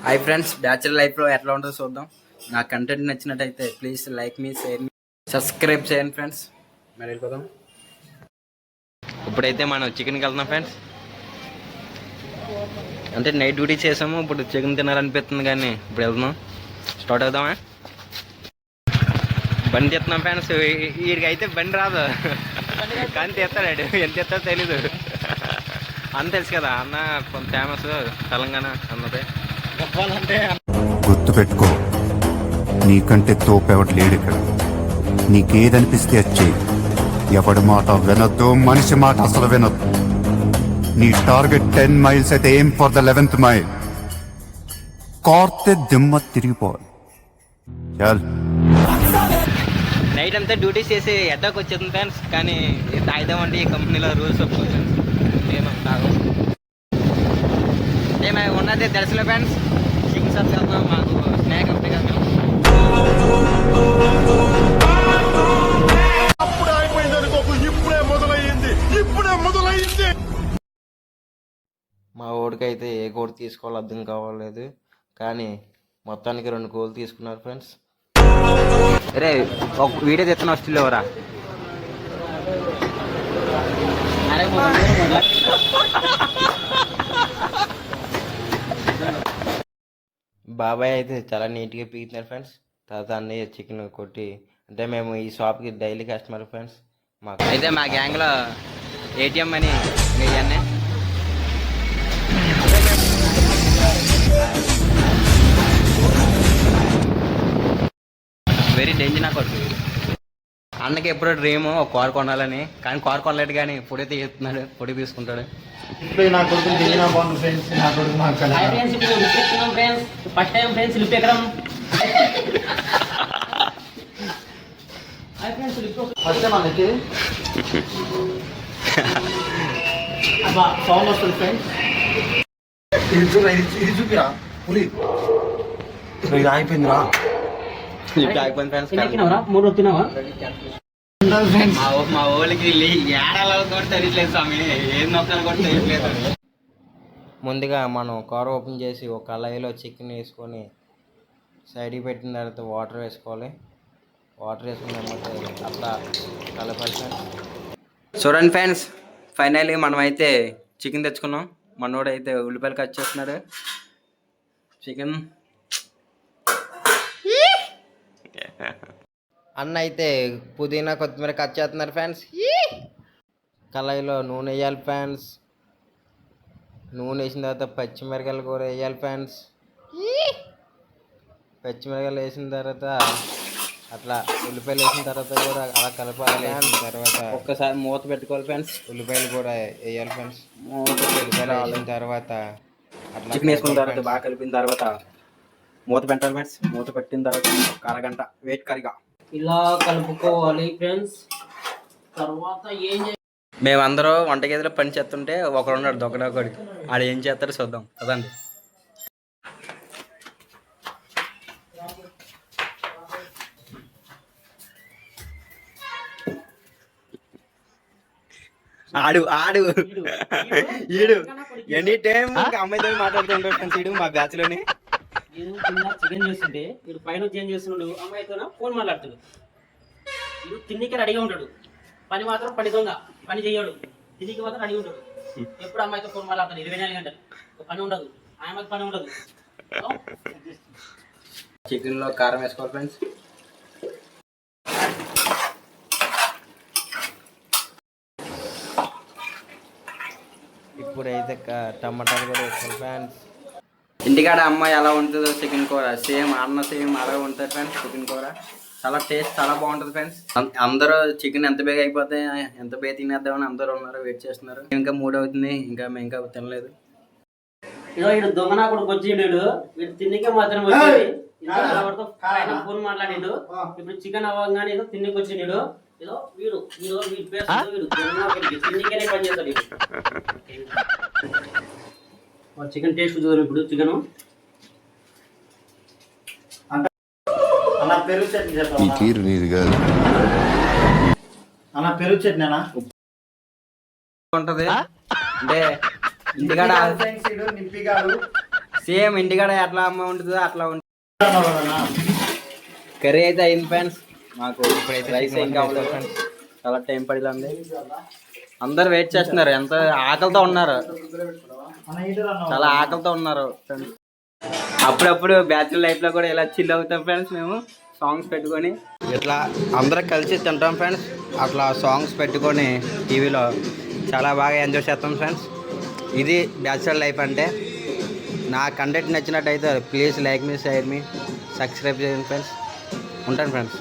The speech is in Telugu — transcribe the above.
హాయ్ ఫ్రెండ్స్, బ్యాచులర్ లైఫ్లో ఎట్లా ఉంటుందో చూద్దాం. నా కంటెంట్ నచ్చినట్టయితే please like me, share me, subscribe చేయండి ఫ్రెండ్స్. మరి వెళ్ళిపోదాం. ఇప్పుడైతే మనం చికెన్కి వెళ్తున్నాం ఫ్రెండ్స్. అంటే నైట్ డ్యూటీ చేసాము, ఇప్పుడు చికెన్ తినాలనిపిస్తుంది కానీ ఇప్పుడు వెళ్తున్నాం. స్టార్ట్ అవుదామా? బండి తీస్తున్నాం ఫ్రెండ్స్. వీడికి అయితే బండి రాదు కానీ తీస్తాడు. ఎంత తీస్తాడో తెలీదు. అన్న తెలుసు కదా, అన్న కొంత ఫేమస్ తెలంగాణ అన్నదే. గుర్తుపెట్టుకో, నీకంటే తోపెవడు లేడు ఇక్కడ. నీకేదనిపిస్తే వచ్చే, ఎవడి మాట వినొద్దు, మనిషి మాట అసలు వినొద్దు. నీ టార్గెట్ 10 మైల్స్ అయితే aim for the 11th mile. కార్తె దిమ్మ తిరిగిపోవాలి. చాలు. నైట్ అంతా డ్యూటీ చేసి ఎడ్డాకి వచ్చేది ఫ్రెండ్స్. కానీ తాగుదామంటే ఈ కంపెనీలో రూల్స్ ఒప్పుకోవచ్చు. నేను తాగు మేము ఉన్నది దర్శనం ఫ్రెండ్స్. చికెన్ షాప్ వెళ్తాం, మాకు స్నాక్ ఒకటి కదా. మా ఓడికైతే ఏ కోడి తీసుకోవాలో అర్థం కావలేదు, కానీ మొత్తానికి 2 కోళ్ళు తీసుకున్నారు ఫ్రెండ్స్. అరే ఒక వీడియో తెస్తున్నా, స్టిల్ ఎవరా బాబాయ్ అయితే చాలా నీట్గా పీకుతున్నారు ఫ్రెండ్స్. తర్వాత అన్నయ్య చికెన్ కొట్టి, అంటే మేము ఈ షాప్కి డైలీ కస్టమర్ ఫ్రెండ్స్. మాకు అయితే మా గ్యాంగ్లో ఏటీఎం అని ఇవన్నీ వెరీ డేంజర్ నాకు. అన్నకి ఎప్పుడో డ్రీమ్ ఒక కార్ కొనాలని, కానీ కార్ కొనలేడు, కానీ పొడి తీస్తున్నాడు, పొడి తీసుకుంటాడు. అయిపోయిందిరా, మా ఊళ్ళకి ఏడాలో కూడా తెలియట్లేదు స్వామి, ఏం నొక్కలు కూడా తెలియట్లేదు. ముందుగా మనం కార్ ఓపెన్ చేసి ఒక కళాయిలో చికెన్ వేసుకొని సైడ్కి పెట్టిన తర్వాత వాటర్ వేసుకోవాలి. వాటర్ వేసుకున్న అట్లా కలపాలి ఫ్రెండ్స్. చూడండి ఫ్రెండ్స్, ఫైనల్లీ మనం అయితే చికెన్ తెచ్చుకున్నాం. మనోడు అయితే ఉల్లిపాయలు కట్ చేస్తున్నాడు. చికెన్ అన్న అయితే పుదీనా కొత్తిమీర కట్ చేస్తున్నారు ఫ్రెండ్స్. కళాయిలో నూనె వేయాలి ఫ్రెండ్స్. నూనె వేసిన తర్వాత పచ్చిమిరకాయలు కూడా వేయాలి ఫ్రెండ్స్. పచ్చిమిరకాయలు వేసిన తర్వాత అట్లా ఉల్లిపాయలు వేసిన తర్వాత కూడా అలా కలపాలి. తర్వాత ఒక్కసారి మూత పెట్టుకోవాలి ఫ్రెండ్స్. ఉల్లిపాయలు కూడా వేయాలి ఫ్రెండ్స్. ఉల్లిపాయలు వేసిన తర్వాత అట్లా చికెన్ వేసుకున్న తర్వాత బాగా కలిపిన తర్వాత మూత పెట్టాలి ఫ్రెండ్స్. మూత పెట్టిన తర్వాత ఒక అరగంట వెయిట్ కరిగా ఇలా కలుపుకోవాలి ఫ్రెండ్స్. తర్వాత మేమందరూ వంటగదిలో పని చేస్తుంటే ఒకడున్నాడు దొంగడొకడు. ఆడు ఏం చేస్తాడో చూద్దాం కదండి. ఆడు ఆడు ఈడు ఎనీ టైం అమ్మాయితో మాట్లాడుతుంటాడు ఫ్రెండ్స్. ఈడు మా బ్యాచ్ లోని చికెన్ చేస్తుంటే వీడు పైన ఏం చేస్తున్నాడు, అమ్మాయితో ఫోన్ మాట్లాడుతాడు. వీడు తిండికి రెడీగా ఉంటాడు, పని మాత్రం పని దొంగ, పని చేయడు. తిండికి మాత్రం రెడీ ఉంటాడు. ఎప్పుడు అమ్మాయితో ఫోన్ మాట్లాడతాడు 24 గంటలు. పని ఉండదు, ఆమెకు పని ఉండదు. చికెన్ లో కారం వేసుకోవాలి ఫ్రెండ్స్. ఇప్పుడైతే టమాటాలు కూడా వేసుకోవాలి ఫ్రెండ్స్. ఇంటికాడ అమ్మ ఎలా ఉంటుందో చికెన్ కూర సేమ్ అన్న సేమ్ అలాగే ఉంటుంది ఫ్రెండ్స్. చికెన్ కూర చాలా టేస్ట్ చాలా బాగుంటుంది ఫ్రెండ్స్. అందరూ చికెన్ ఎంత బేగా అయిపోతే ఎంత బేగా తినేద్దామని అందరూ ఉన్నారు, వెయిట్ చేస్తున్నారు. ఇంకా 3 అవుతుంది, ఇంకా మేము ఇంకా తినలేదు. వీడు దొంగ నా కూడా వచ్చిండు. వీడు తిండికే మాత్రం వచ్చేది. ఫోన్ మాట్లాడిండు. ఇప్పుడు చికెన్ అవ్వగానే ఏదో తిండికి వచ్చిండు. ఏదో వీడు తిండికేనే పని చేస్తాడు. చికెన్ టేస్ట్ చూద్దాం ఇప్పుడు. చికెన్ పెరుగు చట్నీ చెప్పాలి. ఈ తీరు నీది కాదు అన్న, పెరుగు చట్నీ ఉంటది అంటే ఇంటికాడ నింపిగాడు సేమ్ ఇంటికాడ ఎట్లా అమ్మ ఉంటుందో అట్లా ఉంటుంది. కర్రీ అయితే అయింది ఫ్రెండ్స్. మాకు ఇప్పుడైతే రైస్ ఏం కావాలి ఫ్రెండ్స్. చాలా టైం పడింది. అందరు వెయిట్ చేస్తున్నారు, ఎంత ఆకలితో ఉన్నారు, చాలా ఆకలితో ఉన్నారు ఫ్రెండ్స్. అప్పుడప్పుడు బ్యాచులర్ లైఫ్లో కూడా ఇలా చిల్ అవుతాం ఫ్రెండ్స్. మేము సాంగ్స్ పెట్టుకొని ఇట్లా అందరం కలిసి తింటాం ఫ్రెండ్స్. అట్లా సాంగ్స్ పెట్టుకొని టీవీలో చాలా బాగా ఎంజాయ్ చేస్తాం ఫ్రెండ్స్. ఇది బ్యాచులర్ లైఫ్ అంటే. నా కంటెంట్ నచ్చినట్టయితే please like me, share me, subscribe చేయండి ఫ్రెండ్స్. ఉంటాను ఫ్రెండ్స్.